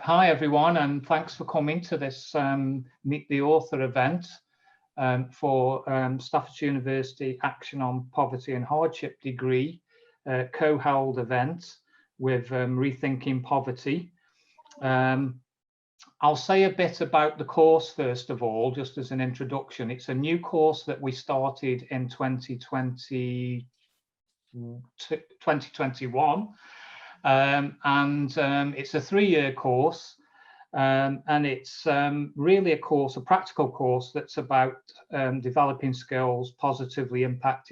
Hi everyone, and thanks for coming to this Meet the Author event for Staffordshire University Action on Poverty and Hardship Degree co-held event with Rethinking Poverty. I'll say a bit about the course first of all, just as an introduction. It's a new course that we started in 2021. It's a 3-year course, and it's really a practical course that's about developing skills positively impact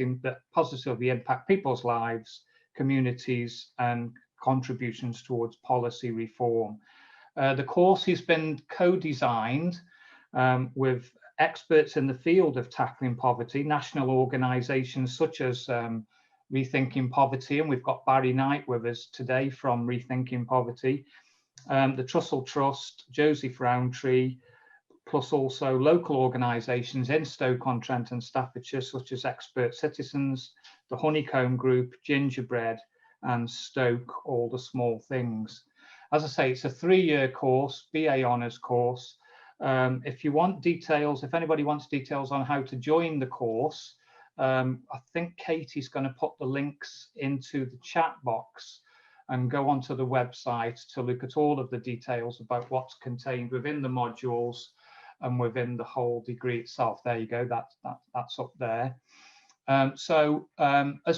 people's lives, communities, and contributions towards policy reform. The course has been co-designed with experts in the field of tackling poverty, national organisations such as Rethinking Poverty, and we've got Barry Knight with us today from Rethinking Poverty, the Trussell Trust, Josie Rowntree, plus also local organisations in Stoke-on-Trent and Staffordshire, such as Expert Citizens, the Honeycomb Group, Gingerbread, and Stoke, All the Small Things. As I say, it's a 3-year course, BA Honours course. If anybody wants details on how to join the course, I think Katie's going to put the links into the chat box and go onto the website to look at all of the details about what's contained within the modules and within the whole degree itself. There you go, that's up there. As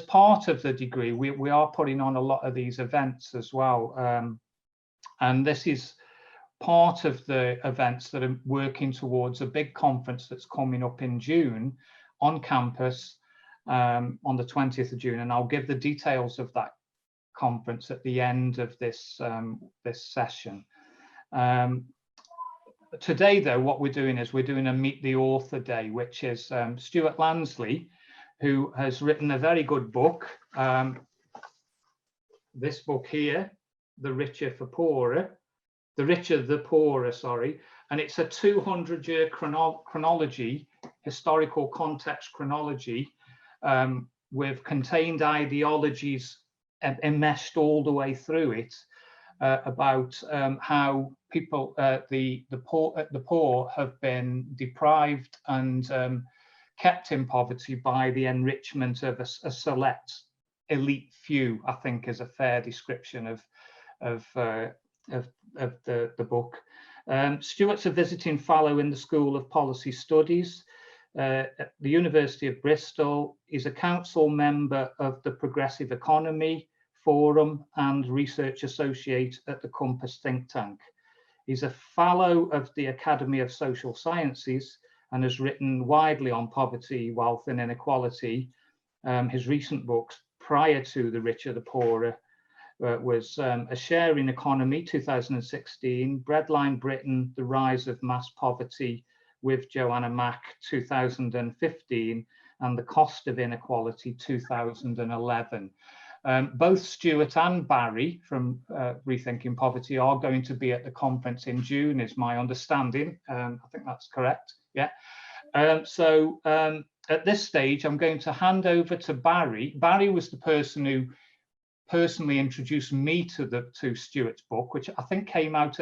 part of the degree, we are putting on a lot of these events as well. And this is part of the events that are working towards a big conference that's coming up in June on campus on the 20th of June, and I'll give the details of that conference at the end of this session. Today, though, what we're doing is we're doing a Meet the Author Day, which is Stuart Lansley, who has written a very good book. This book here, The Richer the Poorer, sorry, and it's a 200-year chronology, historical context chronology, with contained ideologies enmeshed all the way through it, about how people, the poor have been deprived and kept in poverty by the enrichment of a select elite few, I think is a fair description of the book. Stuart's a visiting fellow in the School of Policy Studies at the University of Bristol. He's a council member of the Progressive Economy Forum and research associate at the Compass think tank. He's a fellow of the Academy of Social Sciences and has written widely on poverty, wealth and inequality. His recent books prior to The Richer the Poorer was A Sharing Economy, 2016, Breadline Britain, The Rise of Mass Poverty with Joanna Mack, 2015, and The Cost of Inequality, 2011. Both Stuart and Barry from Rethinking Poverty are going to be at the conference in June, is my understanding. I think that's correct, yeah. At this stage, I'm going to hand over to Barry. Barry was the person who personally introduced me to Stuart's book, which I think came out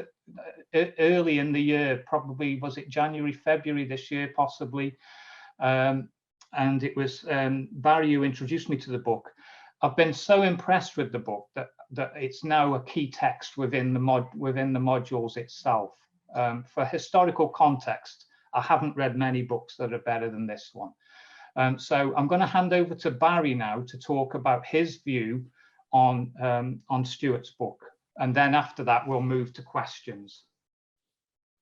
early in the year, probably, was it January, February this year, possibly. And it was Barry who introduced me to the book. I've been so impressed with the book that it's now a key text within the modules itself. For historical context, I haven't read many books that are better than this one. So I'm going to hand over to Barry now to talk about his view on Stuart's book, and then after that we'll move to questions.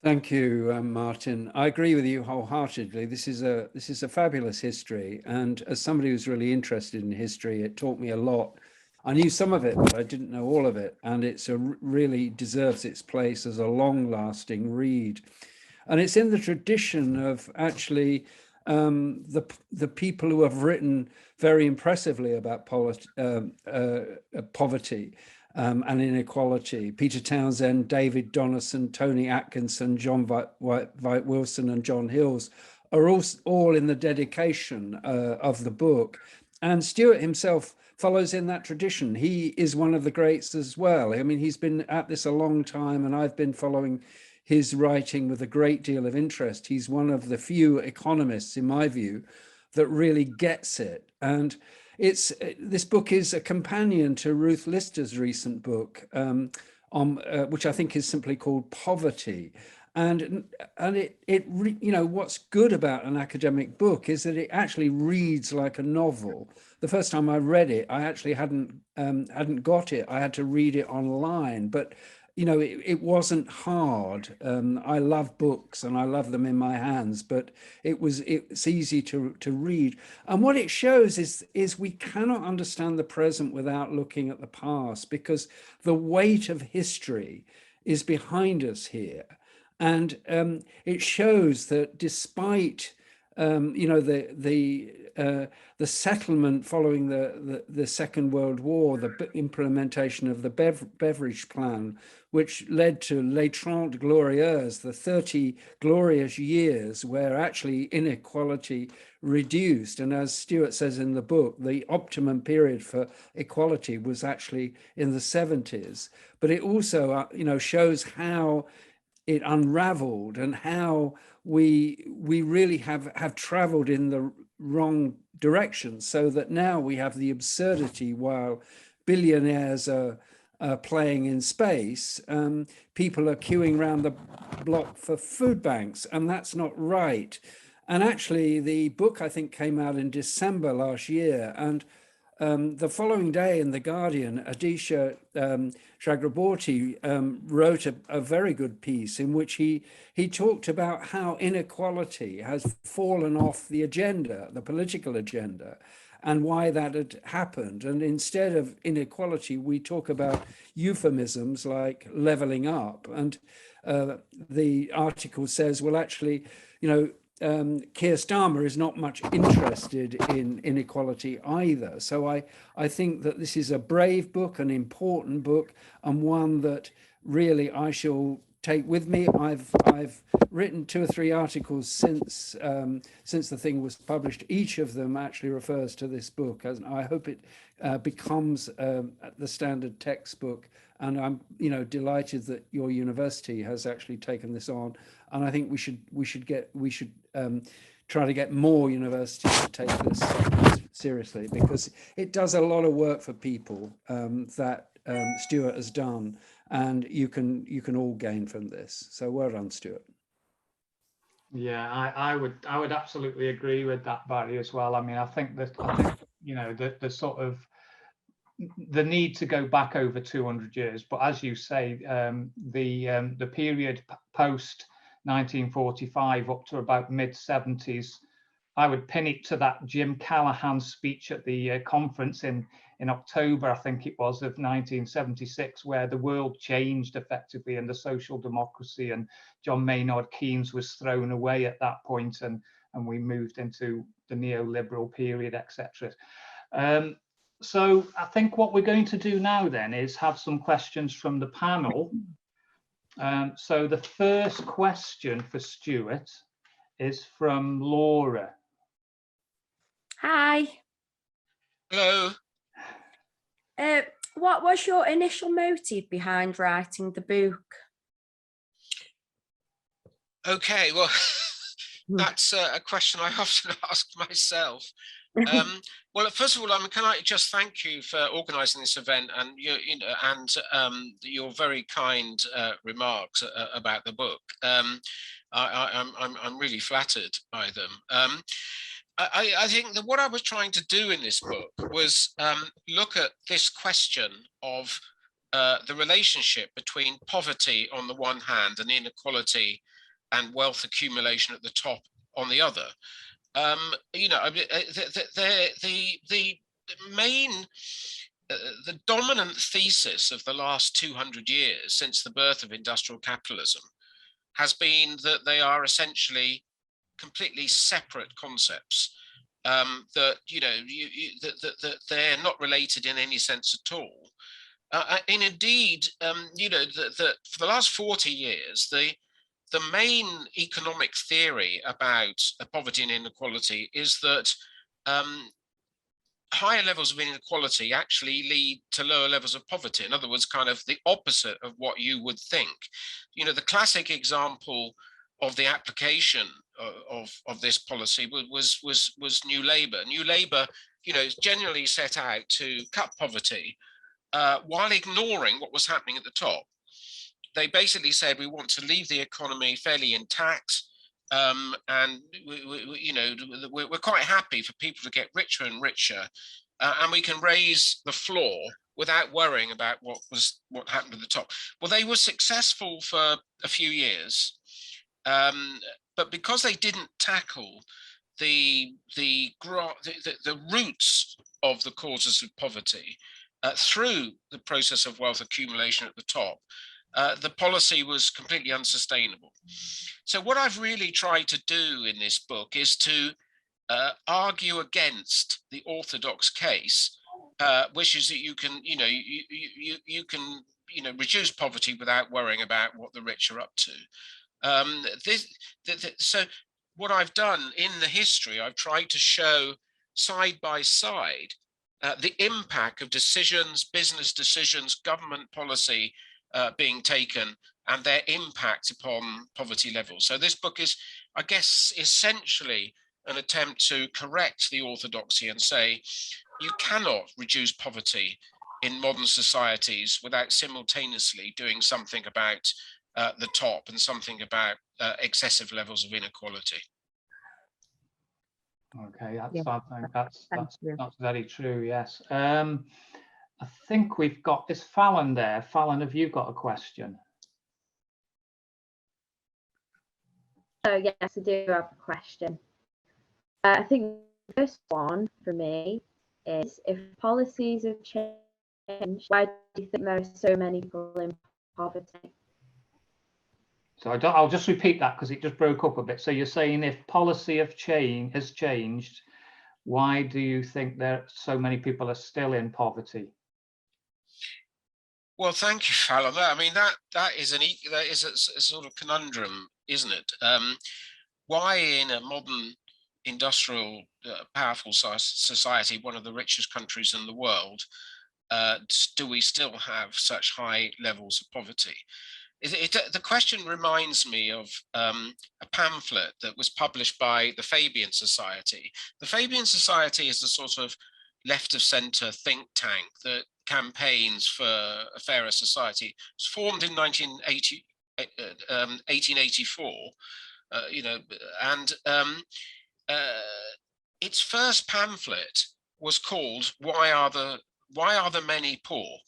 Thank you, Martin. I agree with you wholeheartedly. This is a fabulous history, and as somebody who's really interested in history, it taught me a lot. I knew some of it, but I didn't know all of it, and it's really deserves its place as a long-lasting read. And it's in the tradition of actually the people who have written very impressively about poverty and inequality. Peter Townsend, David Donaldson, Tony Atkinson, John Veit Wilson and John Hills are all in the dedication of the book. And Stuart himself follows in that tradition. He is one of the greats as well. I mean, he's been at this a long time, and I've been following his writing with a great deal of interest. He's one of the few economists, in my view, that really gets it. And this book is a companion to Ruth Lister's recent book, which I think is simply called Poverty. And what's good about an academic book is that it actually reads like a novel. The first time I read it, I actually hadn't got it. I had to read it online, but it wasn't hard. I love books and I love them in my hands, but it's easy to read. And what it shows is we cannot understand the present without looking at the past, because the weight of history is behind us here. And it shows that despite the settlement following the Second World War, the implementation of the Beveridge Plan, which led to Les 30 Glorieuses, the 30 glorious years where actually inequality reduced. And as Stuart says in the book, the optimum period for equality was actually in the 70s. But it also, shows how it unraveled and how we really have traveled in the wrong direction, so that now we have the absurdity while billionaires are playing in space, people are queuing around the block for food banks, and that's not right. And actually the book, I think, came out in December last year, and the following day in The Guardian, Adisha Chakraborty wrote a very good piece in which he talked about how inequality has fallen off the agenda, the political agenda, and why that had happened. And instead of inequality, we talk about euphemisms like leveling up. And the article says, well, actually, Keir Starmer is not much interested in inequality either. So I think that this is a brave book, an important book, and one that really I shall take with me. I've written 2 or 3 articles since the thing was published. Each of them actually refers to this book, and I hope it becomes the standard textbook. And I'm delighted that your university has actually taken this on. And I think we should try to get more universities to take this seriously, because it does a lot of work for people that Stuart has done, and you can all gain from this. So well done, Stuart. Yeah, I would absolutely agree with that, Barry, as well. I mean, I think the sort of the need to go back over 200 years, but as you say, the period post 1945 up to about mid-70s, I would pin it to that Jim Callahan speech at the conference in October, I think it was, of 1976, where the world changed effectively and the social democracy and John Maynard Keynes was thrown away at that point, and we moved into the neoliberal period, etc. So I think what we're going to do now then is have some questions from the panel. So the first question for Stuart is from Laura. Hi. Hello. What was your initial motive behind writing the book? Okay, well, that's a question I often ask myself. Well, first of all, can I just thank you for organising this event and your very kind remarks about the book. I'm really flattered by them. I think that what I was trying to do in this book was look at this question of the relationship between poverty on the one hand and inequality and wealth accumulation at the top on the other. The dominant thesis of the last 200 years since the birth of industrial capitalism has been that they are essentially completely separate concepts, that they're not related in any sense at all. And indeed, for the last 40 years, the main economic theory about poverty and inequality is that higher levels of inequality actually lead to lower levels of poverty. In other words, kind of the opposite of what you would think. You know, the classic example of the application of this policy was New Labour. New Labour, you know, is generally set out to cut poverty while ignoring what was happening at the top. They basically said we want to leave the economy fairly intact, and you know, we're quite happy for people to get richer and richer, and we can raise the floor without worrying about what happened at the top. Well, they were successful for a few years, but because they didn't tackle the roots of the causes of poverty through the process of wealth accumulation at the top, the policy was completely unsustainable. So what I've really tried to do in this book is to argue against the orthodox case, which is that you can, you know, you can, you know, reduce poverty without worrying about what the rich are up to. So what I've done in the history, I've tried to show side by side the impact of decisions, business decisions, government policy being taken, and their impact upon poverty levels. So this book is, I guess, essentially an attempt to correct the orthodoxy and say you cannot reduce poverty in modern societies without simultaneously doing something about the top and something about excessive levels of inequality. Okay, I think that's very true. Yes. I think we've got, is Fallon there? Fallon, have you got a question? Oh, yes, I do have a question. I think the first one for me is, if policies have changed, why do you think there are so many people in poverty? So I'll just repeat that because it just broke up a bit. So you're saying if policy has changed, why do you think there so many people are still in poverty? Well, thank you, Fallon. I mean, that is a sort of conundrum, isn't it? Why in a modern industrial, powerful society, one of the richest countries in the world, do we still have such high levels of poverty? The question reminds me of a pamphlet that was published by the Fabian Society. The Fabian Society is a sort of left of centre think tank that campaigns for a fairer society. It was formed in 1884, you know, and its first pamphlet was called "Why Are the Many Poor?"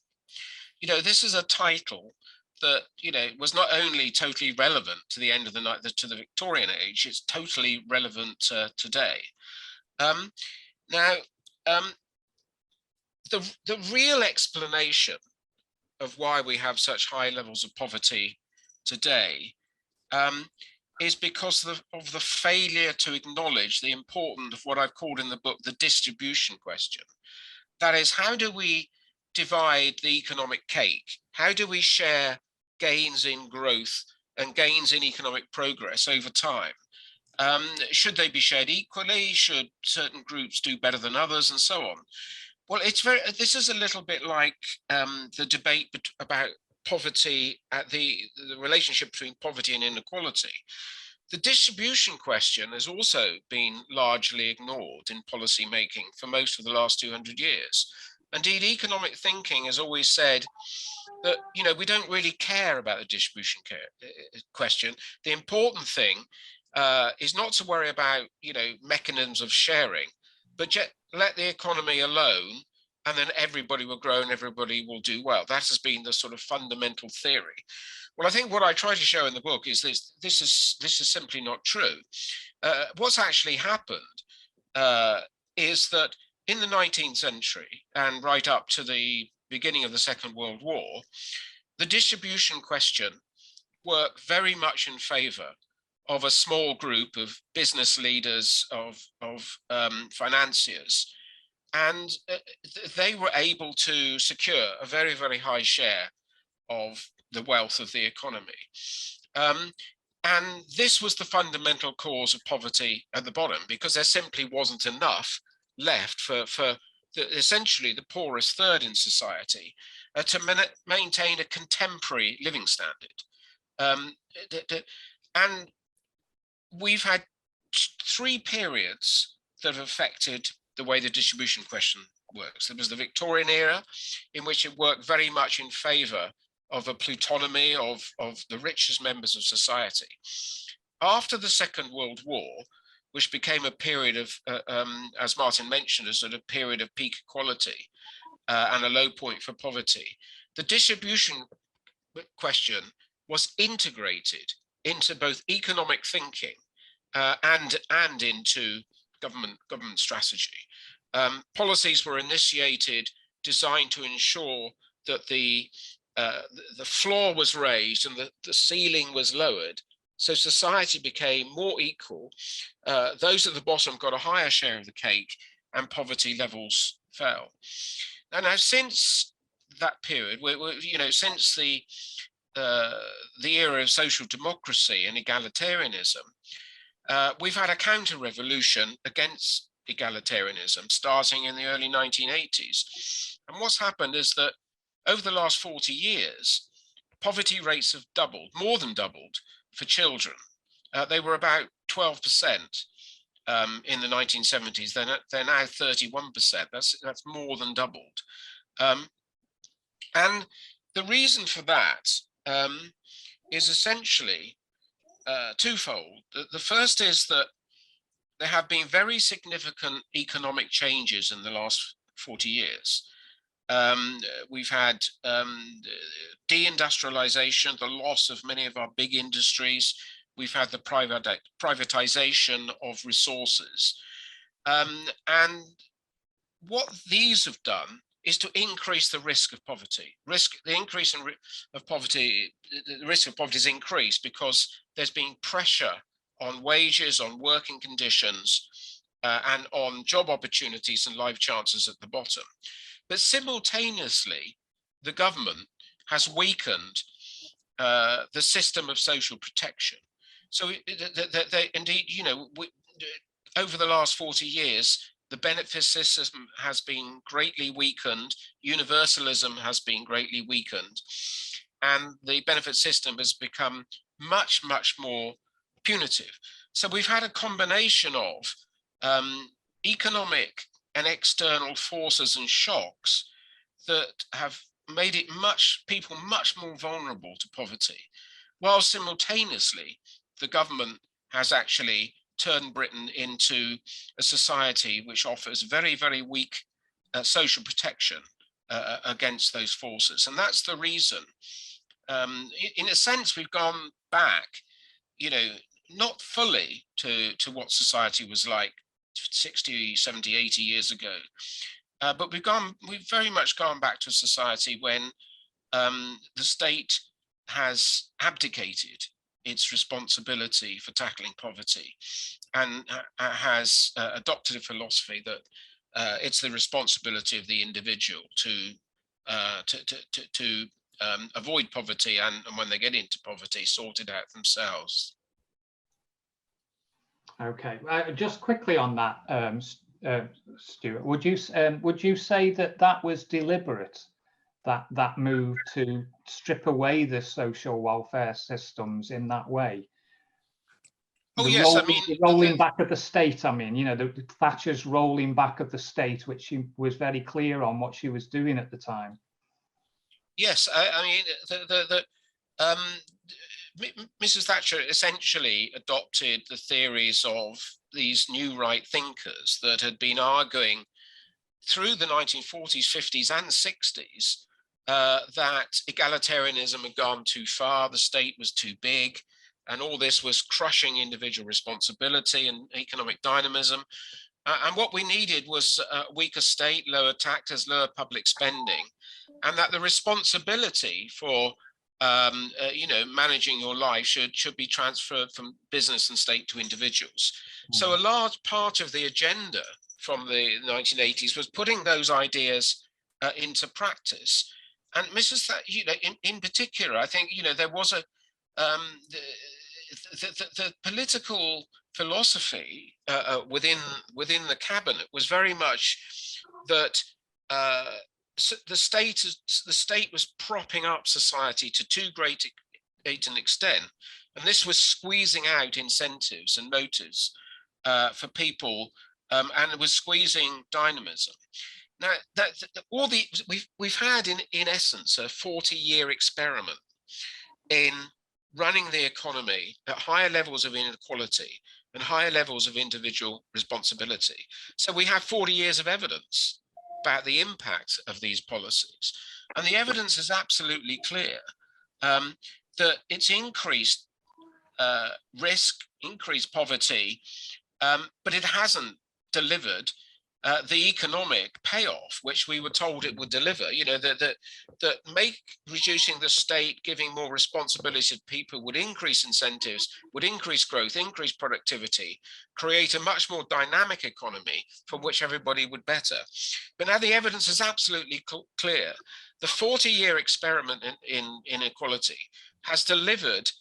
You know, this is a title that, you know, was not only totally relevant to the end of the night, to the Victorian age, it's totally relevant today. The real explanation of why we have such high levels of poverty today is because of the failure to acknowledge the importance of what I've called in the book the distribution question. That is, how do we divide the economic cake? How do we share gains in growth and gains in economic progress over time? Should they be shared equally? Should certain groups do better than others, and so on? Well, this is a little bit like the debate about poverty, at the relationship between poverty and inequality. The distribution question has also been largely ignored in policy making for most of the last 200 years. Indeed, economic thinking has always said that, you know, we don't really care about the distribution question. The important thing is not to worry about, you know, mechanisms of sharing, but just let the economy alone, and then everybody will grow and everybody will do well. That has been the sort of fundamental theory. Well, I think what I try to show in the book is this is simply not true. What's actually happened is that in the 19th century and right up to the beginning of the Second World War, the distribution question worked very much in favor of a small group of business leaders, of financiers, and they were able to secure a very, very high share of the wealth of the economy. And this was the fundamental cause of poverty at the bottom, because there simply wasn't enough left for essentially the poorest third in society, to maintain a contemporary living standard. And we've had 3 periods that have affected the way the distribution question works. There was the Victorian era, in which it worked very much in favor of a plutonomy of the richest members of society. After the Second World War, which became a period of, as Martin mentioned, a sort of period of peak equality and a low point for poverty, the distribution question was integrated into both economic thinking and into government strategy. Policies were initiated designed to ensure that the floor was raised and the ceiling was lowered, so society became more equal. Those at the bottom got a higher share of the cake, and poverty levels fell. And now, since that period, since the era of social democracy and egalitarianism, we've had a counter-revolution against egalitarianism starting in the early 1980s. And what's happened is that over the last 40 years, poverty rates have doubled, more than doubled for children. They were about 12% in the 1970s. They're now 31%. That's more than doubled. And the reason for that is essentially twofold. The first is that there have been very significant economic changes in the last 40 years. We've had deindustrialization, the loss of many of our big industries. We've had the privatization of resources. And what these have done is to increase the risk of poverty. The risk of poverty is increased because there's been pressure on wages, on working conditions, and on job opportunities and life chances at the bottom. But simultaneously, the government has weakened the system of social protection. So indeed, over the last 40 years, the benefit system has been greatly weakened, universalism has been greatly weakened, and the benefit system has become much, much more punitive. So we've had a combination of economic and external forces and shocks that have made people much more vulnerable to poverty, while simultaneously the government has actually turned Britain into a society which offers very, very weak social protection against those forces. And that's the reason, in a sense, we've gone back, not fully to what society was like 60, 70, 80 years ago, but we've very much gone back to a society when the state has abdicated its responsibility for tackling poverty and has adopted a philosophy that it's the responsibility of the individual to avoid poverty, and when they get into poverty, sort it out themselves. Okay, just quickly on that, Stuart, would you say that was deliberate, that move to strip away the social welfare systems in that way? The rolling back of the state. I mean, the Thatcher's rolling back of the state, which she was very clear on what she was doing at the time. Yes, Mrs. Thatcher essentially adopted the theories of these new right thinkers that had been arguing through the 1940s, 50s, and 60s that egalitarianism had gone too far, the state was too big, and all this was crushing individual responsibility and economic dynamism. And what we needed was a weaker state, lower taxes, lower public spending, and that the responsibility for managing your life should be transferred from business and state to individuals. So a large part of the agenda from the 1980s was putting those ideas into practice. And Mrs. Thatcher, in particular, I think there was the political philosophy within the cabinet was very much that the state was propping up society to too great an extent, and this was squeezing out incentives and motives for people, and it was squeezing dynamism. Now, we've had in essence a 40-year experiment in running the economy at higher levels of inequality and higher levels of individual responsibility. So we have 40 years of evidence about the impact of these policies, and the evidence is absolutely clear that it's increased risk, increased poverty, but it hasn't delivered the economic payoff which we were told it would deliver. You know, that make reducing the state, giving more responsibility to people would increase incentives, would increase growth, increase productivity, create a much more dynamic economy from which everybody would better. But now the evidence is absolutely clear. The 40-year experiment in inequality has delivered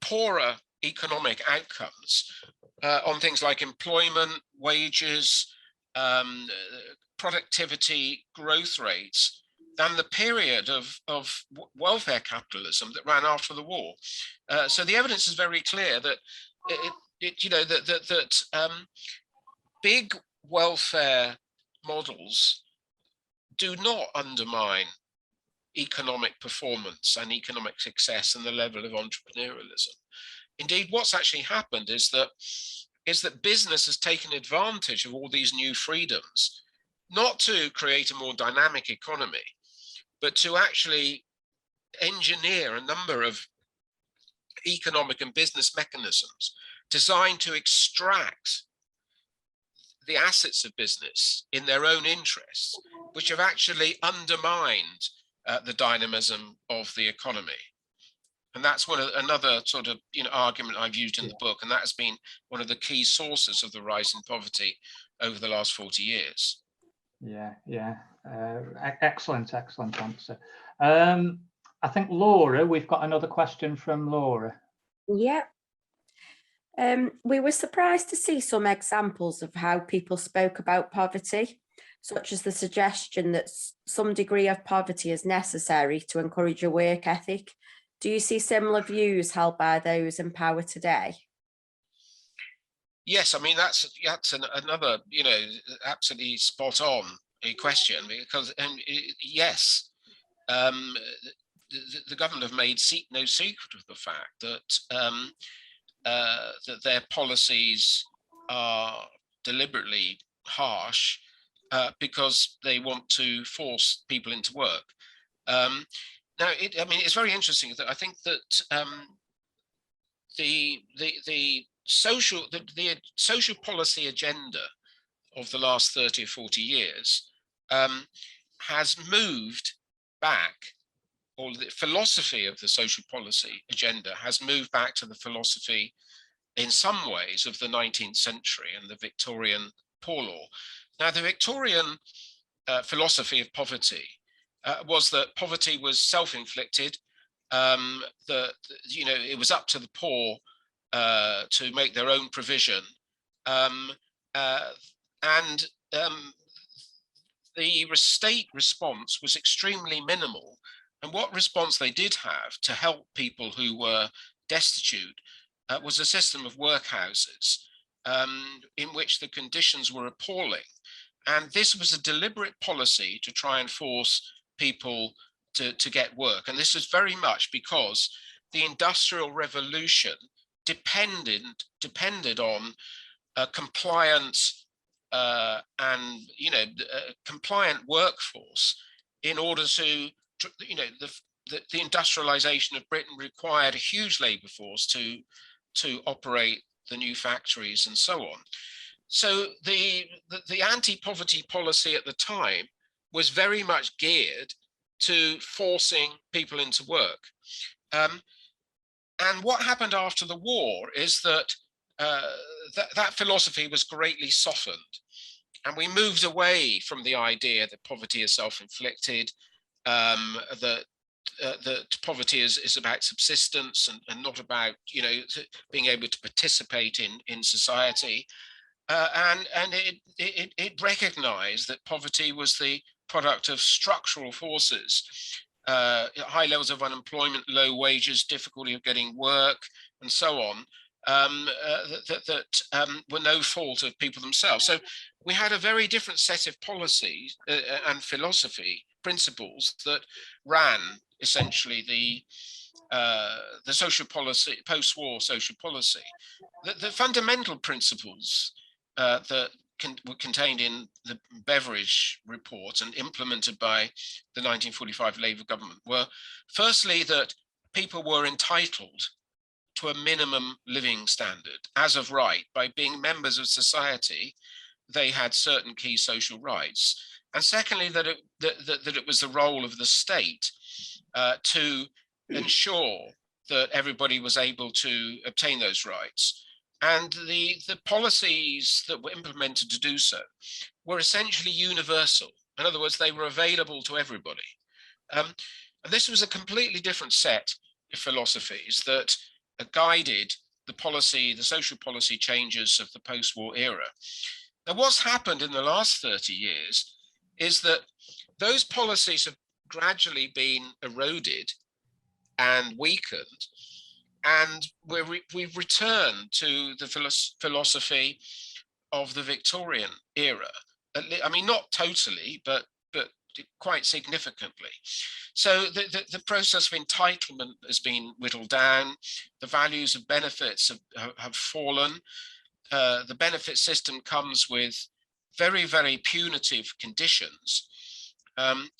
poorer economic outcomes on things like employment, wages, productivity, growth rates than the period of welfare capitalism that ran after the war. So the evidence is very clear that big welfare models do not undermine economic performance and economic success and the level of entrepreneurialism. Indeed, what's actually happened is that business has taken advantage of all these new freedoms, not to create a more dynamic economy, but to actually engineer a number of economic and business mechanisms designed to extract the assets of business in their own interests, which have actually undermined the dynamism of the economy. And that's another sort of argument I've used in the book, and that has been one of the key sources of the rise in poverty over the last 40 years. Yeah. Excellent answer. I think Laura, we've got another question from Laura. Yeah. We were surprised to see some examples of how people spoke about poverty, such as the suggestion that some degree of poverty is necessary to encourage a work ethic. Do you see similar views held by those in power today? Yes, I mean, that's another, absolutely spot on a question, because yes, the government have made no secret of the fact that that their policies are deliberately harsh because they want to force people into work. Now, it's very interesting that I think that the social policy agenda of the last 30 or 40 years has moved back, or the philosophy of the social policy agenda has moved back to the philosophy in some ways of the 19th century and the Victorian Poor Law. Now, the Victorian philosophy of poverty was that poverty was self-inflicted, it was up to the poor to make their own provision, and the state response was extremely minimal. And what response they did have to help people who were destitute was a system of workhouses in which the conditions were appalling. And this was a deliberate policy to try and force people to get work. And this was very much because the Industrial Revolution depended on a compliant and compliant workforce in order to the industrialization of Britain required a huge labor force to operate the new factories and so on. So the anti-poverty policy at the time was very much geared to forcing people into work. And what happened after the war is that that philosophy was greatly softened. And we moved away from the idea that poverty is self-inflicted, that that poverty is about subsistence and not about, you know, being able to participate in society. And it recognized that poverty was the product of structural forces, high levels of unemployment, low wages, difficulty of getting work, and so on, that were no fault of people themselves. So we had a very different set of policies and philosophy principles that ran essentially the social policy, post-war social policy. The fundamental principles that were contained in the Beveridge report and implemented by the 1945 Labour government were, firstly, that people were entitled to a minimum living standard as of right. By being members of society, they had certain key social rights. And secondly, that it was the role of the state to ensure that everybody was able to obtain those rights. And the policies that were implemented to do so were essentially universal. In other words, they were available to everybody. And this was a completely different set of philosophies that guided the policy, the social policy changes of the post-war era. Now, what's happened in the last 30 years is that those policies have gradually been eroded and weakened, and we've returned to the philosophy of the Victorian era. I mean, not totally, but quite significantly. So the process of entitlement has been whittled down. The values of benefits have fallen. The benefit system comes with very, very punitive conditions. And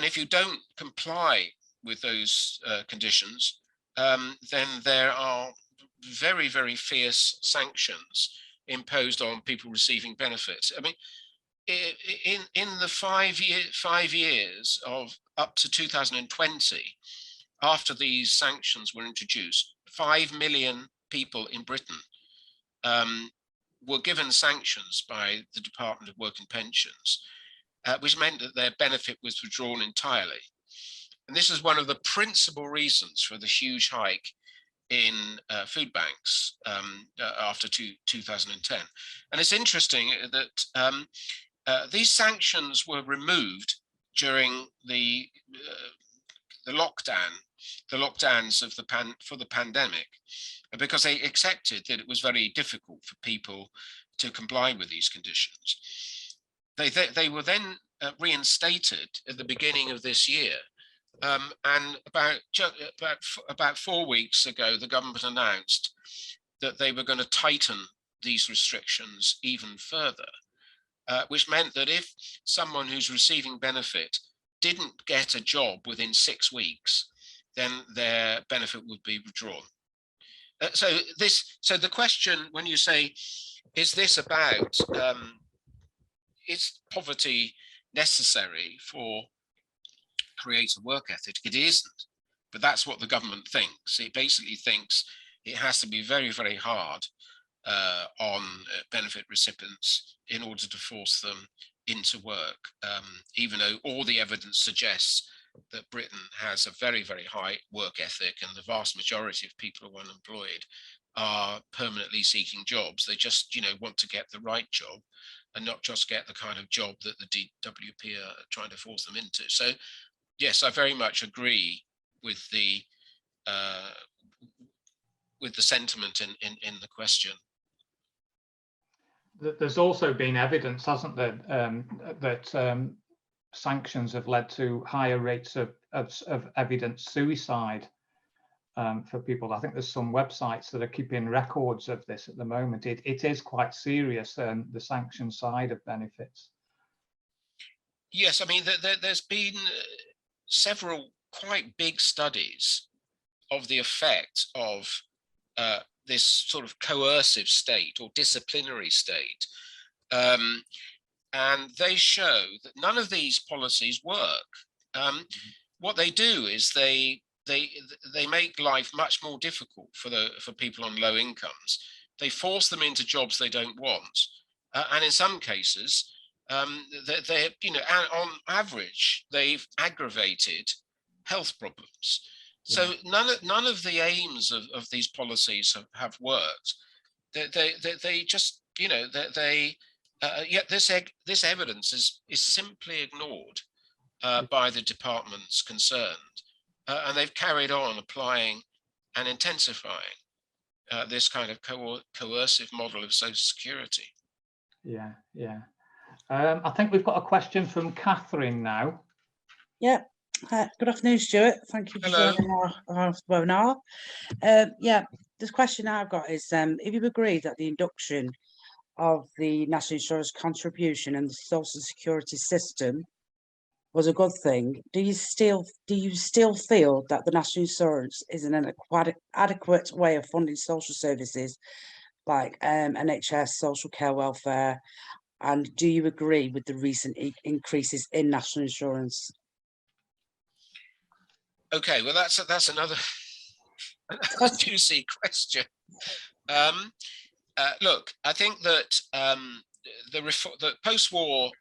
if you don't comply with those conditions, then there are very, very fierce sanctions imposed on people receiving benefits. I mean, in the 5 years of up to 2020, after these sanctions were introduced, 5 million people in Britain were given sanctions by the Department of Work and Pensions, which meant that their benefit was withdrawn entirely. And this is one of the principal reasons for the huge hike in food banks after 2010. And it's interesting that these sanctions were removed during the lockdowns of for the pandemic, because they accepted that it was very difficult for people to comply with these conditions. They were then reinstated at the beginning of this year. And about 4 weeks ago, the government announced that they were going to tighten these restrictions even further, which meant that if someone who's receiving benefit didn't get a job within 6 weeks, then their benefit would be withdrawn. So the question, when you say, is this about, is poverty necessary for create a work ethic? It isn't, but that's what the government thinks. It basically thinks it has to be very, very hard on benefit recipients in order to force them into work, even though all the evidence suggests that Britain has a very, very high work ethic, and the vast majority of people who are unemployed are permanently seeking jobs. They just, want to get the right job and not just get the kind of job that the DWP are trying to force them into. So yes, I very much agree with the sentiment in the question. There's also been evidence, hasn't there, that sanctions have led to higher rates of evident suicide for people. I think there's some websites that are keeping records of this at the moment. It is quite serious, the sanction side of benefits. Yes, I mean, there's been several quite big studies of the effect of this sort of coercive state or disciplinary state. And they show that none of these policies work. What they do is they make life much more difficult for people on low incomes. They force them into jobs they don't want, and in some cases, on average, they've aggravated health problems. So none of the aims of these policies have worked. They just, you know, yet this evidence is simply ignored by the departments concerned, and they've carried on applying and intensifying this kind of coercive model of social security. Yeah. I think we've got a question from Catherine now. Yeah. Good afternoon, Stuart. Thank you for joining our webinar. Yeah, this question I've got is, if you agree that the induction of the national insurance contribution and the social security system was a good thing, do you still feel that the national insurance is an adequate way of funding social services like NHS, social care, welfare? And do you agree with the recent increases in national insurance? Okay, well, that's another juicy question. Look, I think that the post-war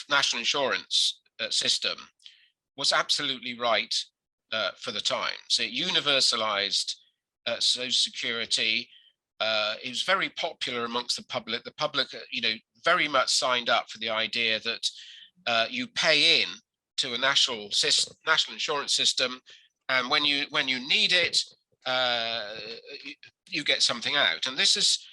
national insurance system was absolutely right for the times. It universalized social security. It was very popular amongst the public. The public, you know, very much signed up for the idea that you pay in to a national insurance system, and when you need it, you get something out. And this is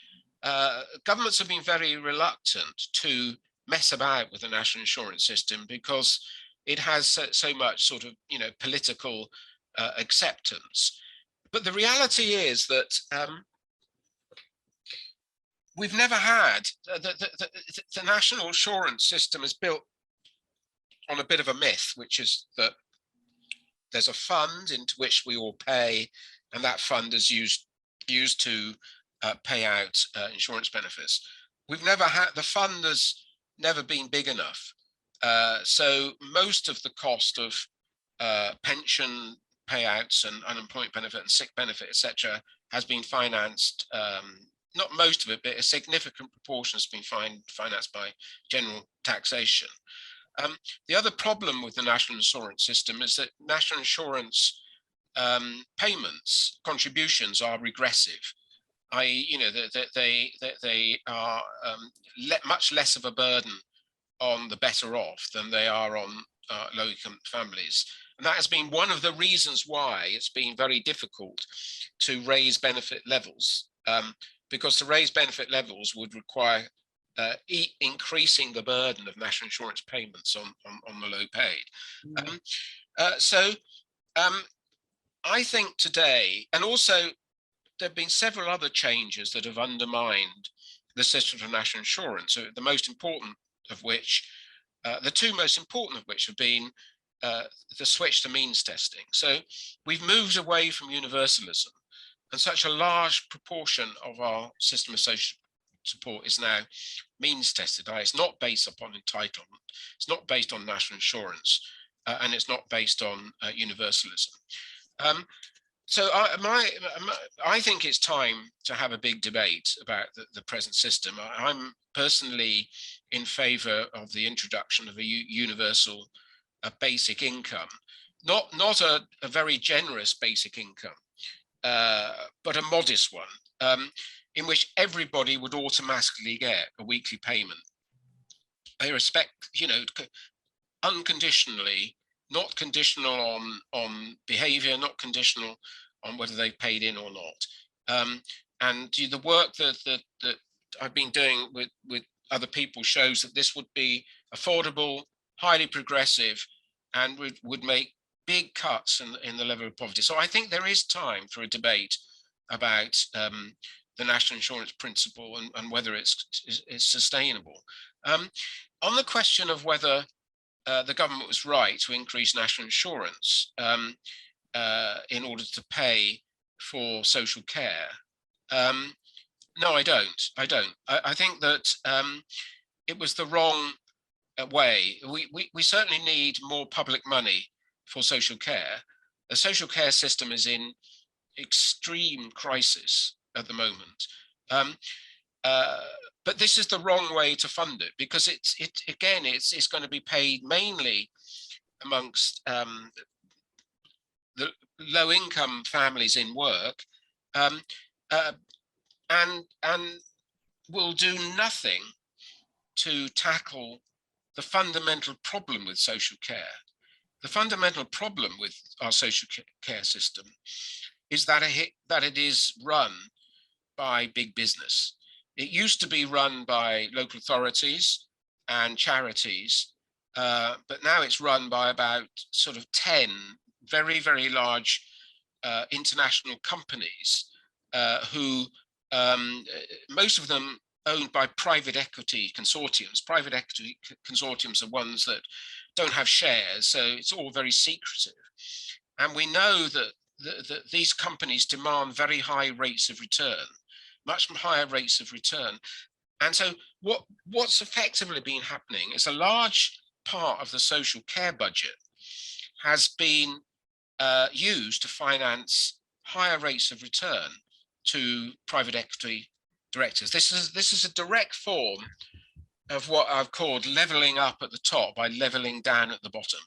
governments have been very reluctant to mess about with the national insurance system because it has so much sort of, you know, political acceptance. But the reality is that we've never had the national insurance system is built on a bit of a myth, which is that there's a fund into which we all pay, and that fund is used to pay out insurance benefits. We've never had, the fund has never been big enough. So most of the cost of pension payouts and unemployment benefit and sick benefit, etc., has been financed, not most of it, but a significant proportion has been financed by general taxation. The other problem with the national insurance system is that national insurance payments, contributions are regressive. You know, they are much less of a burden on the better off than they are on low-income families. And that has been one of the reasons why it's been very difficult to raise benefit levels, because to raise benefit levels would require increasing the burden of national insurance payments on the low paid. I think today, and also there have been several other changes that have undermined the system of national insurance, the most important of which, the two most important of which have been the switch to means testing. So we've moved away from universalism, and such a large proportion of our system of social support is now means tested. It's not based upon entitlement, it's not based on national insurance, and it's not based on universalism. So I think it's time to have a big debate about the present system. I'm personally in favor of the introduction of a universal basic income, not a very generous basic income, but a modest one, in which everybody would automatically get a weekly payment. They respect, you know, unconditionally, not conditional on behavior, not conditional on whether they paid in or not. And the work that I've been doing with other people shows that this would be affordable, highly progressive, and would make big cuts in the level of poverty. So I think there is time for a debate about the national insurance principle and whether it's sustainable. On the question of whether the government was right to increase national insurance in order to pay for social care, no, I don't. I think that it was the wrong way. We certainly need more public money for social care. The social care system is in extreme crisis at the moment. But this is the wrong way to fund it, because it's going to be paid mainly amongst the low-income families in work, and will do nothing to tackle the fundamental problem with social care. The fundamental problem with our social care system is that it is run by big business. It used to be run by local authorities and charities, but now it's run by about sort of 10 very, very large international companies who, most of them owned by private equity consortiums. Private equity consortiums are ones that don't have shares, so it's all very secretive. And we know that these companies demand very high rates of return, much higher rates of return. And so what's effectively been happening is a large part of the social care budget has been used to finance higher rates of return to private equity directors. This is a direct form of what I've called leveling up at the top by leveling down at the bottom.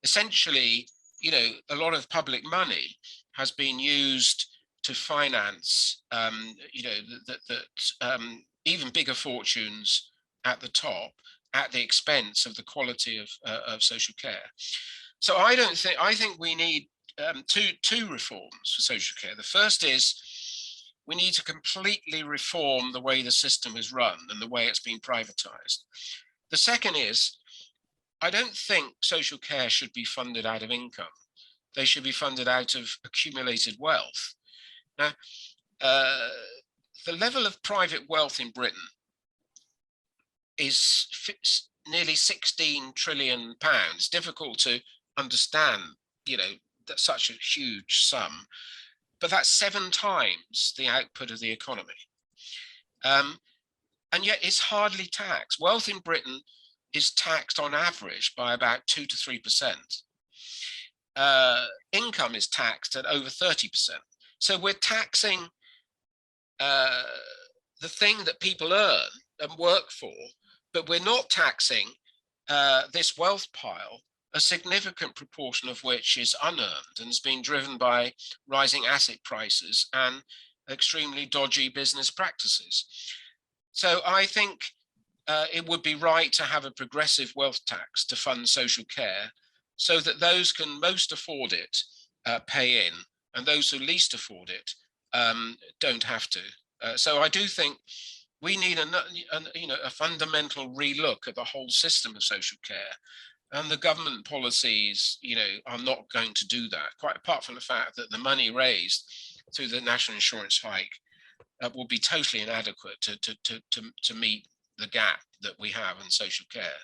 Essentially, you know, a lot of public money has been used to finance, you know, even bigger fortunes at the top at the expense of the quality of social care. So I think we need two reforms for social care. The first is we need to completely reform the way the system is run and the way it's been privatized. The second is, I don't think social care should be funded out of income. They should be funded out of accumulated wealth. Now, the level of private wealth in Britain is nearly 16 trillion pounds. Difficult to understand, you know, that such a huge sum, but that's 7 times the output of the economy. And yet it's hardly taxed. Wealth in Britain is taxed on average by about 2 to 3%. Income is taxed at over 30%. So we're taxing the thing that people earn and work for, but we're not taxing this wealth pile, a significant proportion of which is unearned and has been driven by rising asset prices and extremely dodgy business practices. So I think it would be right to have a progressive wealth tax to fund social care so that those can most afford it pay in, and those who least afford it don't have to. So I do think we need a fundamental relook at the whole system of social care. And the government policies, you know, are not going to do that, quite apart from the fact that the money raised through the national insurance hike will be totally inadequate to meet the gap that we have in social care.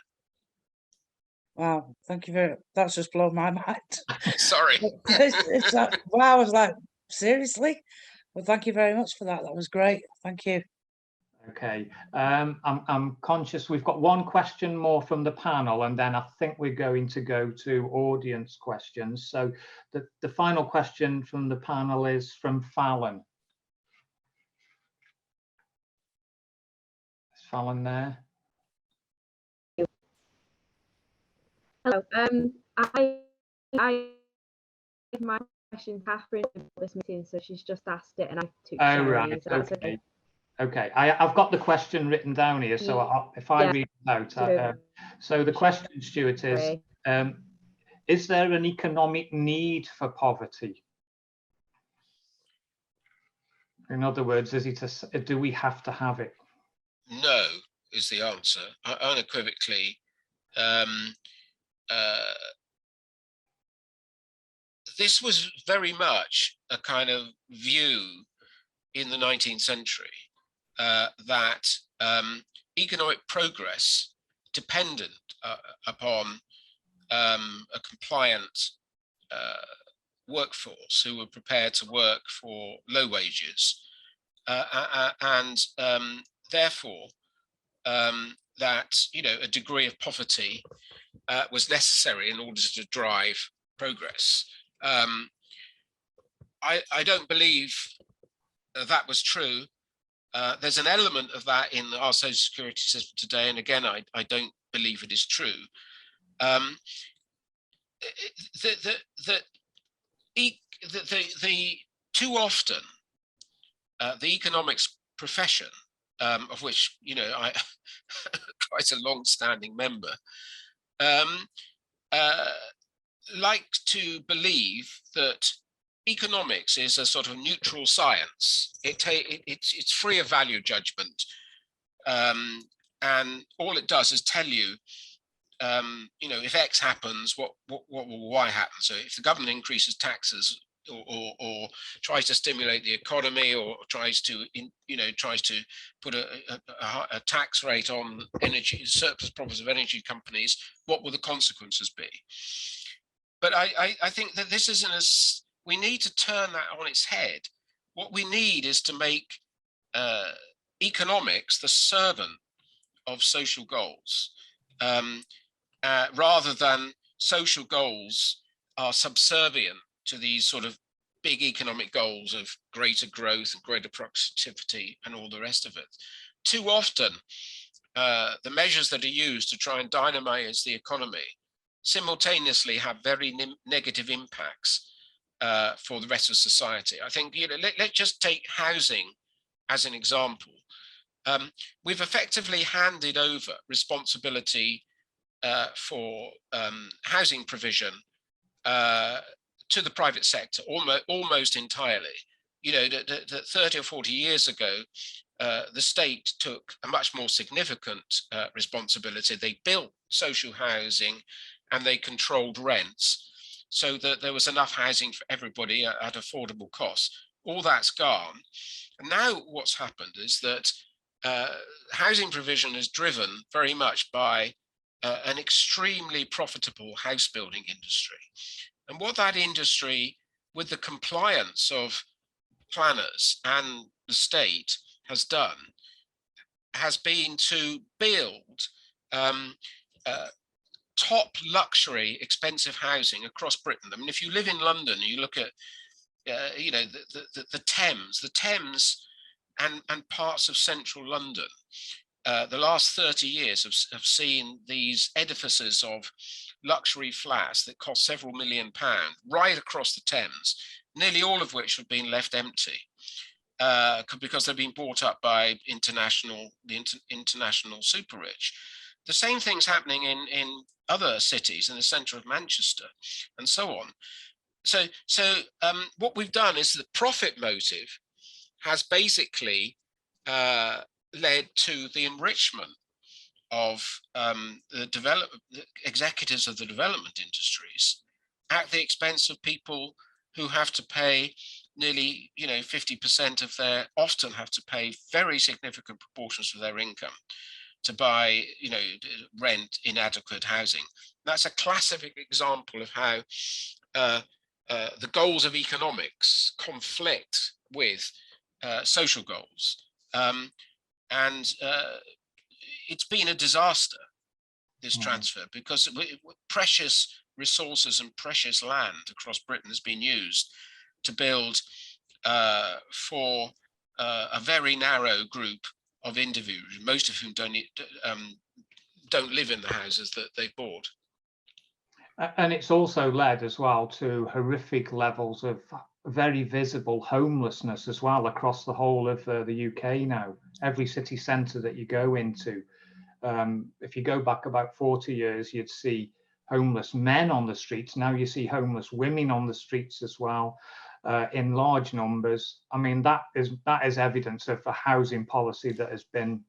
Wow, thank you very much. That's just blown my mind. Sorry. it's like, wow, I was like, seriously? Well, thank you very much for that. That was great. Thank you. Okay, I'm conscious we've got one question more from the panel, and then I think we're going to go to audience questions. So the final question from the panel is from Fallon. Is Fallon there? Hello. I my question, Catherine, this meeting, so she's just asked it, and I took Right. so that's okay. Okay, I've got the question written down here, so if I read it out. So the question, Stuart, is there an economic need for poverty? In other words, do we have to have it? No, is the answer, unequivocally. This was very much a kind of view in the 19th century that economic progress depended upon a compliant workforce who were prepared to work for low wages, and therefore that, you know, a degree of poverty was necessary in order to drive progress. I don't believe that was true. There's an element of that in our social security system today, and again, I don't believe it is true. too often the economics profession, of which I quite a long-standing member, like to believe that economics is a sort of neutral science. It's free of value judgment, and all it does is tell you, if X happens, what will Y happen. So if the government increases taxes or tries to stimulate the economy, or tries to put a tax rate on energy, surplus profits of energy companies, what will the consequences be? But I think that this isn't as, we need to turn that on its head. What we need is to make economics the servant of social goals, rather than social goals are subservient to these sort of big economic goals of greater growth and greater productivity and all the rest of it. Too often, the measures that are used to try and dynamize the economy simultaneously have very negative impacts for the rest of society. I think, let's just take housing as an example. We've effectively handed over responsibility for housing provision to the private sector almost entirely. 30 or 40 years ago, the state took a much more significant responsibility. They built social housing and they controlled rents so that there was enough housing for everybody at affordable costs. All that's gone. And now what's happened is that housing provision is driven very much by an extremely profitable house building industry. And what that industry, with the compliance of planners and the state, has done has been to build top luxury expensive housing across Britain. I mean, if you live in London, you look at the Thames and parts of central London, the last 30 years have seen these edifices of luxury flats that cost several £1 million right across the Thames, nearly all of which have been left empty because they've been bought up by the international super rich. The same thing's happening in other cities in the centre of Manchester and so on. So what we've done is the profit motive has basically led to the enrichment of the executives of the development industries at the expense of people who have to pay nearly 50% of their, often have to pay very significant proportions of their income to buy rent inadequate housing. That's a classic example of how the goals of economics conflict with social goals. And it's been a disaster, this transfer, because precious resources and precious land across Britain has been used to build for a very narrow group of individuals, most of whom don't live in the houses that they've bought. And it's also led as well to horrific levels of very visible homelessness as well across the whole of the UK now. Every city centre that you go into, if you go back about 40 years, you'd see homeless men on the streets. Now you see homeless women on the streets as well, in large numbers. I mean, that is evidence of a housing policy that has been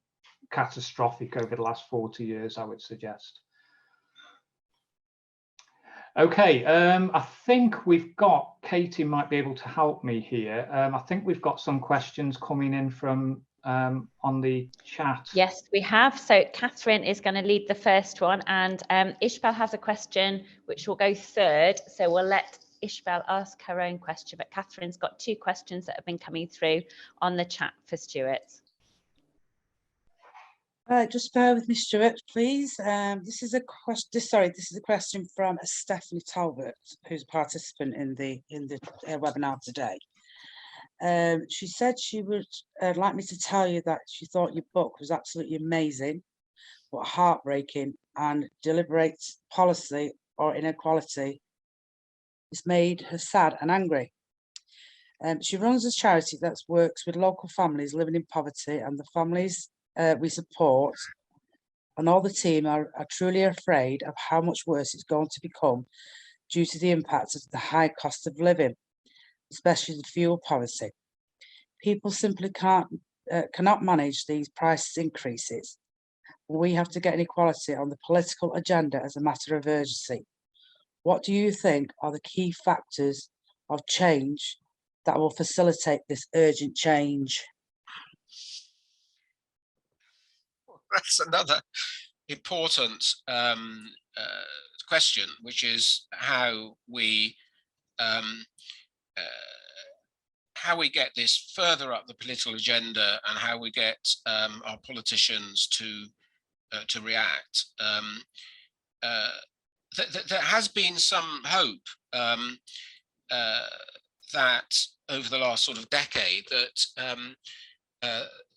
catastrophic over the last 40 years, I would suggest. Okay, I think we've got, Katie might be able to help me here. I think we've got some questions coming in from on the chat. Yes, we have. So Catherine is going to lead the first one, and Ishbel has a question which will go third. So we'll let Ishbel ask her own question, but Catherine's got 2 questions that have been coming through on the chat for Stuart. Just bear with me, Stuart, please. This is a question. Sorry, this is a question from Stephanie Talbot, who's a participant in the webinar today. She said she would like me to tell you that she thought your book was absolutely amazing, but heartbreaking, and deliberate policy or inequality It's made her sad and angry. She runs a charity that works with local families living in poverty, and the families we support and all the team are truly afraid of how much worse it's going to become due to the impact of the high cost of living, especially the fuel poverty. People simply cannot manage these price increases. We have to get inequality on the political agenda as a matter of urgency. What do you think are the key factors of change that will facilitate this urgent change? That's another important question, which is how we get this further up the political agenda, and how we get our politicians to react. There has been some hope that over the last sort of decade that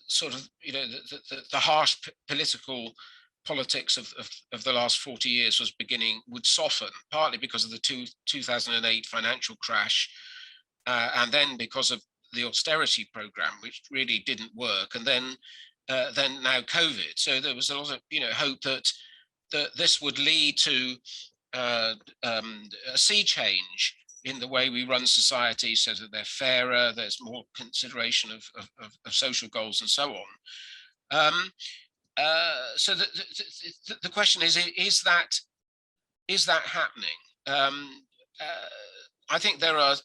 sort of, you know, the harsh political politics of the last 40 years would soften, partly because of the 2008 financial crash, and then because of the austerity program, which really didn't work, and then now COVID. So there was a lot of, you know, hope that this would lead to a sea change in the way we run society, so that they're fairer, there's more consideration of social goals and so on. So the question is that happening? I think there are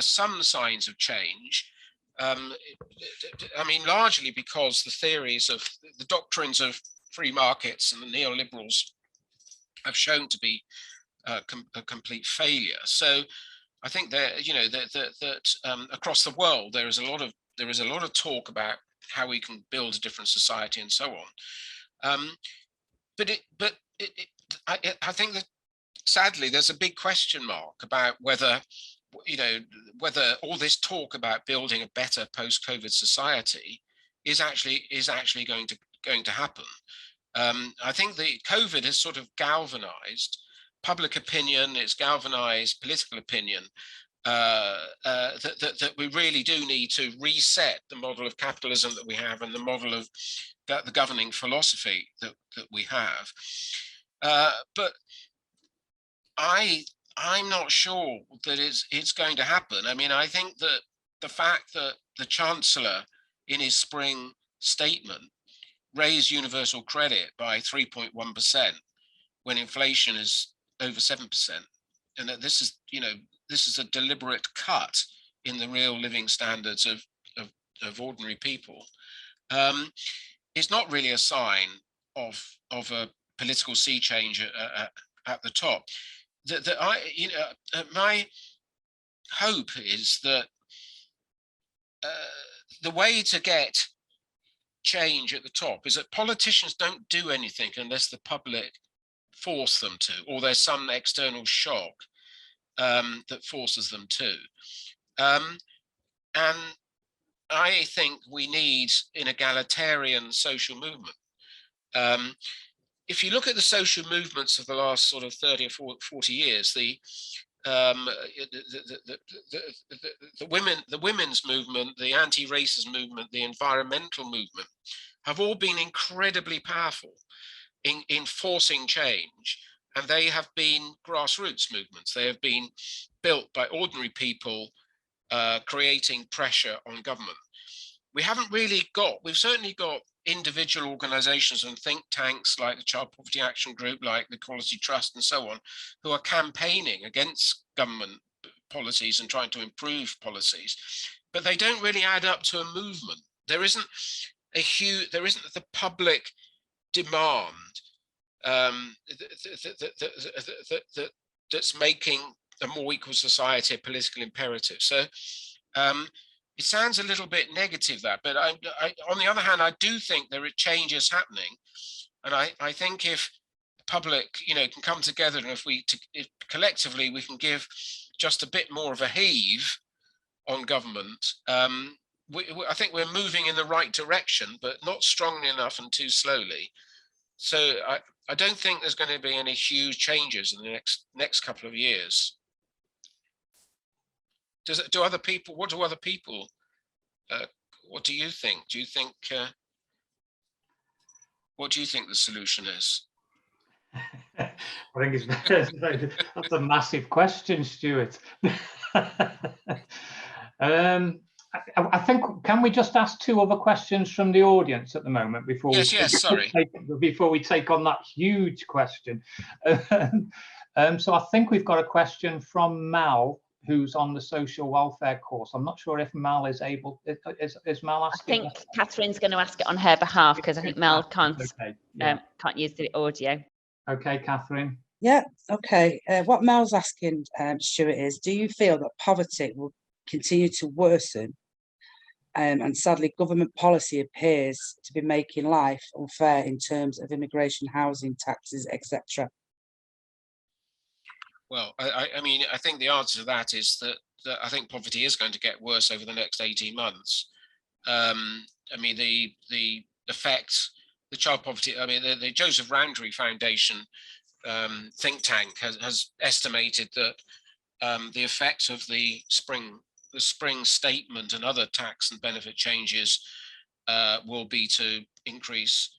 some signs of change. I mean, largely because the theories of the doctrines of free markets and the neoliberals have shown to be a complete failure. So I think that, you know, that across the world there is a lot of talk about how we can build a different society and so on. I think that sadly there's a big question mark about whether, you know, whether all this talk about building a better post-COVID society is actually going to happen. I think the COVID has sort of galvanized public opinion, it's galvanized political opinion, that we really do need to reset the model of capitalism that we have, and the model of the governing philosophy that we have. But I'm not sure that it's going to happen. I mean, I think that the fact that the Chancellor in his spring statement raised universal credit by 3.1% when inflation is over 7%, and that this is a deliberate cut in the real living standards of ordinary people, is not really a sign of a political sea change at the top. My hope is that the way to get change at the top is that politicians don't do anything unless the public force them to, or there's some external shock that forces them to. And I think we need an egalitarian social movement. If you look at the social movements of the last sort of 30 or 40 years, the women's movement, the anti-racist movement, the environmental movement have all been incredibly powerful in forcing change, and they have been grassroots movements. They have been built by ordinary people creating pressure on government. We've certainly got individual organizations and think tanks like the Child Poverty Action Group, like the Equality Trust and so on, who are campaigning against government policies and trying to improve policies, but they don't really add up to a movement. There isn't the public demand that's making a more equal society a political imperative. So it sounds a little bit negative, that, but I, on the other hand, I do think there are changes happening, and I think if the public, you know, can come together, and if collectively we can give just a bit more of a heave on government, I think we're moving in the right direction, but not strongly enough and too slowly. So I don't think there's going to be any huge changes in the next couple of years. Do other people? What do other people? What do you think? Do you think? What do you think the solution is? I think that's a massive question, Stuart. I think, can we just ask 2 other questions from the audience at the moment before before we take on that huge question? So I think we've got a question from Mal, who's on the social welfare course. I'm not sure if Mal is able. Is Mal asking? I think Catherine's going to ask it on her behalf, because I think Mel can't can't use the audio. Okay, Catherine. Yeah, okay. What Mel's asking, Stuart, is, do you feel that poverty will continue to worsen? And sadly, government policy appears to be making life unfair in terms of immigration, housing, taxes, etc. Well, I mean, I think the answer to that is that I think poverty is going to get worse over the next 18 months. I mean, the effect, the child poverty, I mean, the Joseph Rowntree Foundation think tank has estimated that the effect of the spring statement and other tax and benefit changes will be to increase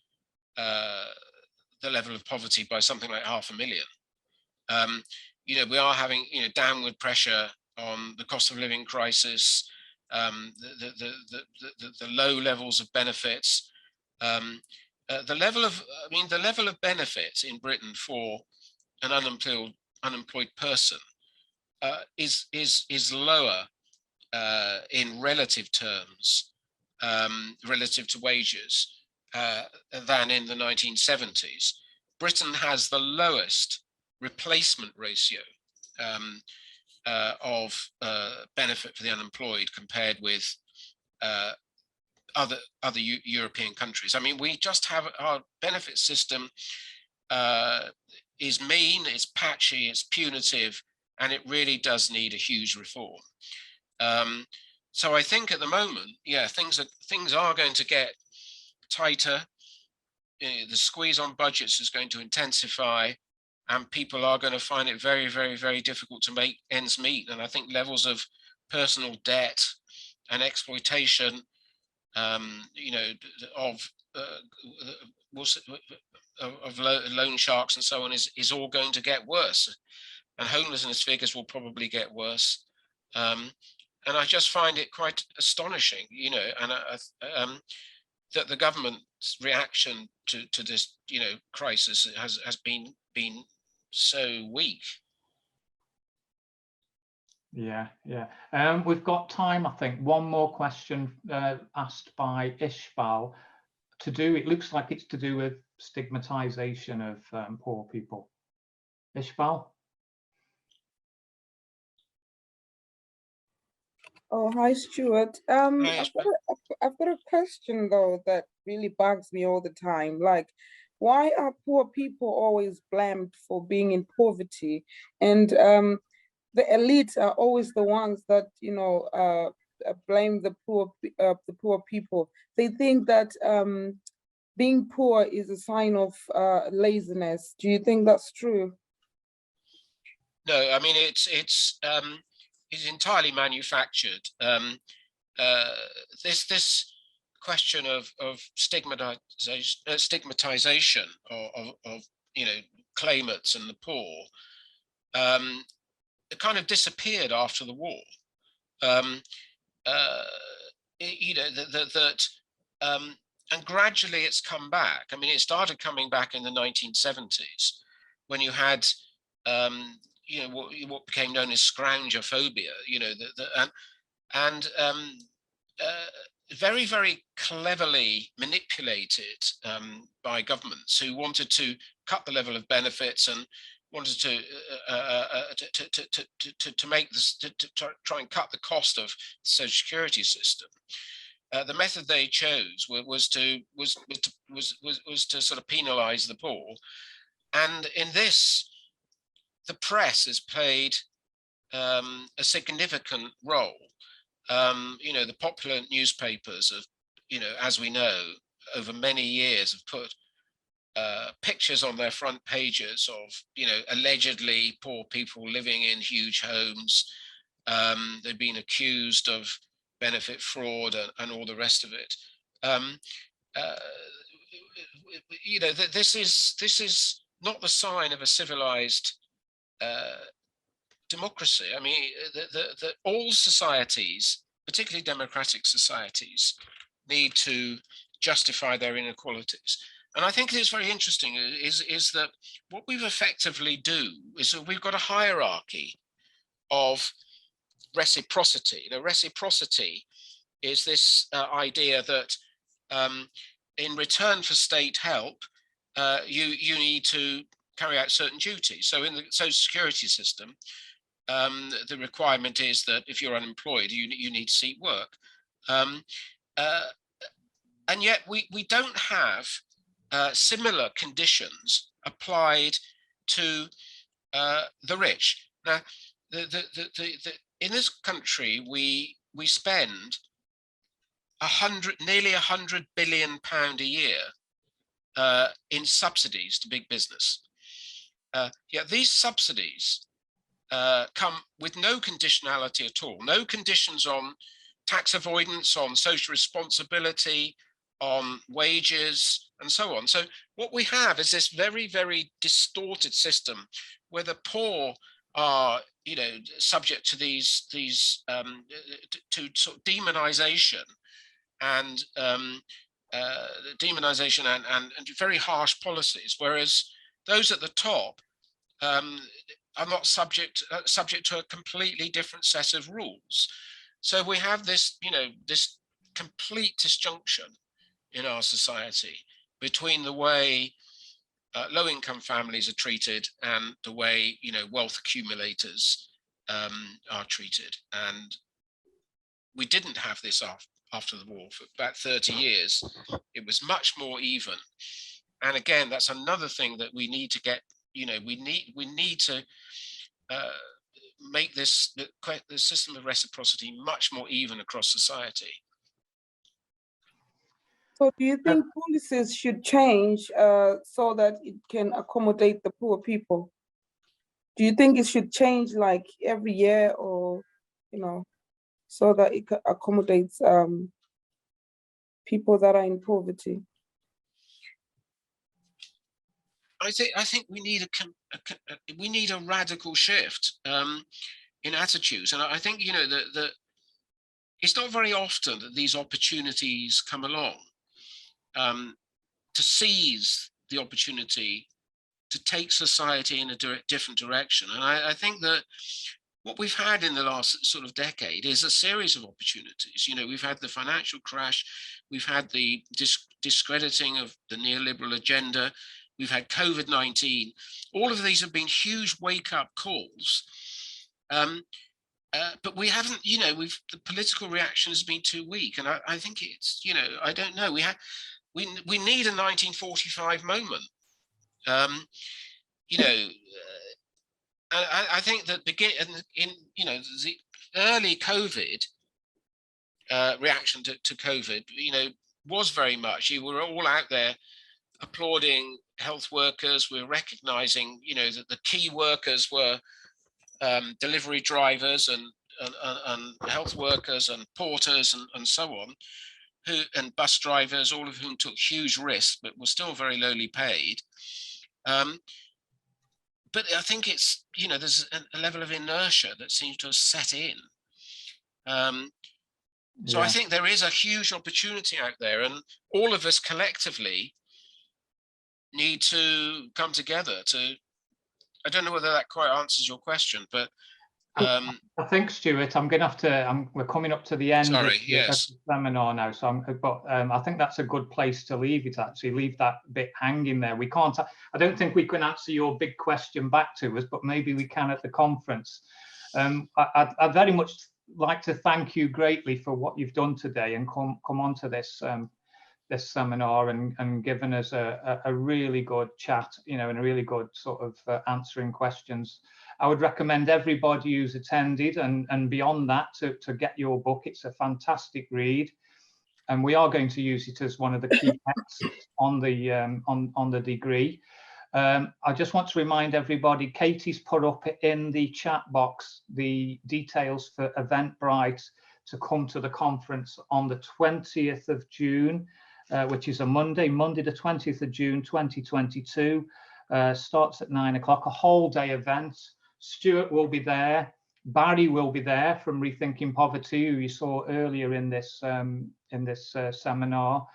the level of poverty by something like 500,000. You know, we are having, you know, downward pressure on the cost of living crisis, the low levels of benefits, the level of benefits in Britain for an unemployed person is lower in relative terms, relative to wages, than in the 1970s. Britain has the lowest replacement ratio of benefit for the unemployed compared with other European countries. I mean, we just have, our benefit system is mean, it's patchy, it's punitive, and it really does need a huge reform. So I think at the moment, yeah, things are going to get tighter. The squeeze on budgets is going to intensify, and people are going to find it very, very, very difficult to make ends meet. And I think levels of personal debt and exploitation, you know, of loan sharks and so on is all going to get worse, and homelessness figures will probably get worse. And I just find it quite astonishing, you know, and that the government's reaction to this, you know, crisis has been so weak. Yeah. We've got time, I think. One more question asked by Ishbal it looks like it's to do with stigmatization of poor people. Ishbal? Oh, hi, Stuart. I've got a question though that really bugs me all the time. Like, why are poor people always blamed for being in poverty? And the elites are always the ones that, you know, blame the poor people. They think that being poor is a sign of laziness. Do you think that's true? No, I mean, it's entirely manufactured. This question of stigmatization of you know, claimants and the poor, it kind of disappeared after the war. You know, and gradually it's come back. I mean, it started coming back in the 1970s when you had you know, what became known as scroungophobia, you know, very, very cleverly manipulated by governments who wanted to cut the level of benefits and wanted to make this, to try and cut the cost of the social security system. The method they chose was to sort of penalize the poor, and in this, the press has played a significant role. You know, the popular newspapers have, you know, as we know, over many years have put pictures on their front pages of, you know, allegedly poor people living in huge homes, They've been accused of benefit fraud and all the rest of it. You know, this is not the sign of a civilized democracy. I mean, all societies, particularly democratic societies, need to justify their inequalities. And I think it is very interesting is that what we've effectively do is that we've got a hierarchy of reciprocity. The reciprocity is this idea that in return for state help, you need to carry out certain duties. So in the social security system, the requirement is that if you're unemployed, you need to seek work. And yet we don't have similar conditions applied to the rich. Now, in this country, we spend nearly £100 billion a year in subsidies to big business. Yet these subsidies come with no conditionality at all, no conditions on tax avoidance, on social responsibility, on wages, and so on. So what we have is this very, very distorted system where the poor are, you know, subject to these to sort of demonization and very harsh policies, whereas those at the top are not subject to a completely different set of rules. So we have this, you know, this complete disjunction in our society between the way low-income families are treated and the way, you know, wealth accumulators are treated. And we didn't have this after the war. For about 30 years, it was much more even. And again, that's another thing that we need to get, you know, we need to make the system of reciprocity much more even across society. So do you think policies should change so that it can accommodate the poor people? Do you think it should change like every year, or, you know, so that it accommodates people that are in poverty? I think we need a radical shift in attitudes, and I think, you know, that it's not very often that these opportunities come along to seize the opportunity to take society in a different direction. And I think that what we've had in the last sort of decade is a series of opportunities. You know, we've had the financial crash, we've had the discrediting of the neoliberal agenda, we've had COVID-19. All of these have been huge wake-up calls. But we haven't, you know, the political reaction has been too weak. And I think it's, you know, I don't know, we need a 1945 moment. You know, I think that you know, the early COVID reaction to COVID, you know, was very much, you were all out there applauding health workers. We're recognizing, you know, that the key workers were delivery drivers and health workers and porters and so on, and bus drivers, all of whom took huge risks but were still very lowly paid. But I think it's, you know, there's a level of inertia that seems to have set in. So I think there is a huge opportunity out there, and all of us collectively need to come together to, I don't know whether that quite answers your question, but I think, Stuart, I'm going to have to, we're coming up to the end of the seminar now, so I think that's a good place to leave it, actually, leave that bit hanging there. We can't, I don't think we can answer your big question back to us, but maybe we can at the conference. I'd very much like to thank you greatly for what you've done today and come on to this this seminar and given us a really good chat, you know, and a really good sort of answering questions. I would recommend everybody who's attended and beyond that to get your book. It's a fantastic read, and we are going to use it as one of the key texts on the degree. I just want to remind everybody, Katie's put up in the chat box the details for Eventbrite to come to the conference on the 20th of June, which is a Monday the 20th of June 2022. Starts at 9 o'clock, a whole day event. Stuart will be there. Barry will be there from Rethinking Poverty, who you saw earlier in this seminar.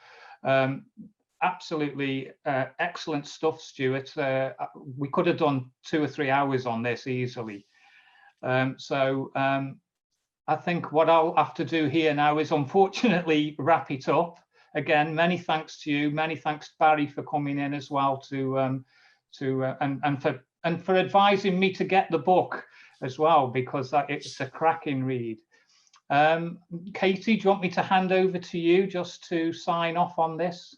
Absolutely excellent stuff, Stuart. We could have done 2 or 3 hours on this easily. I think what I'll have to do here now is unfortunately wrap it up. Again, many thanks to you. Many thanks, Barry, for coming in as well and for advising me to get the book as well, because it's a cracking read. Katie, do you want me to hand over to you just to sign off on this?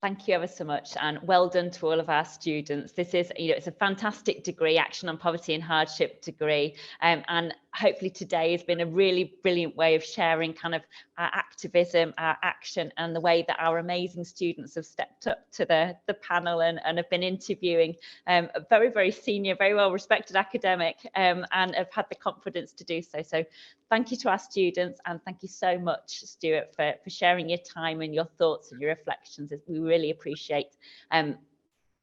Thank you ever so much, and well done to all of our students. This is, it's a fantastic degree, Action on Poverty and Hardship degree, and hopefully today has been a really brilliant way of sharing kind of our activism, our action, and the way that our amazing students have stepped up to the panel and have been interviewing a very senior, very well respected academic, and have had the confidence to do so. So thank you to our students, and thank you so much, Stuart, for sharing your time and your thoughts and your reflections. We really appreciate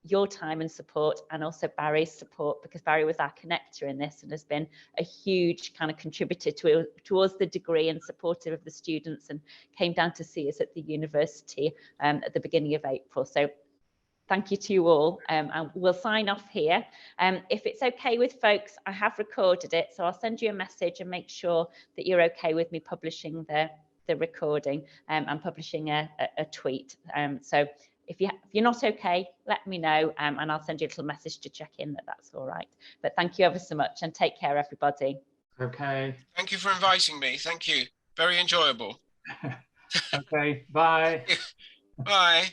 your time and support, and also Barry's support, because Barry was our connector in this and has been a huge kind of contributor towards the degree and supportive of the students, and came down to see us at the university at the beginning of April. So thank you to you all, and we'll sign off here. If it's okay with folks, I have recorded it, so I'll send you a message and make sure that you're okay with me publishing the recording and publishing a tweet. So if you're not okay, let me know, and I'll send you a little message to check in that that's all right. But thank you ever so much, and take care, everybody. Okay. Thank you for inviting me. Thank you. Very enjoyable. Okay, bye. Bye.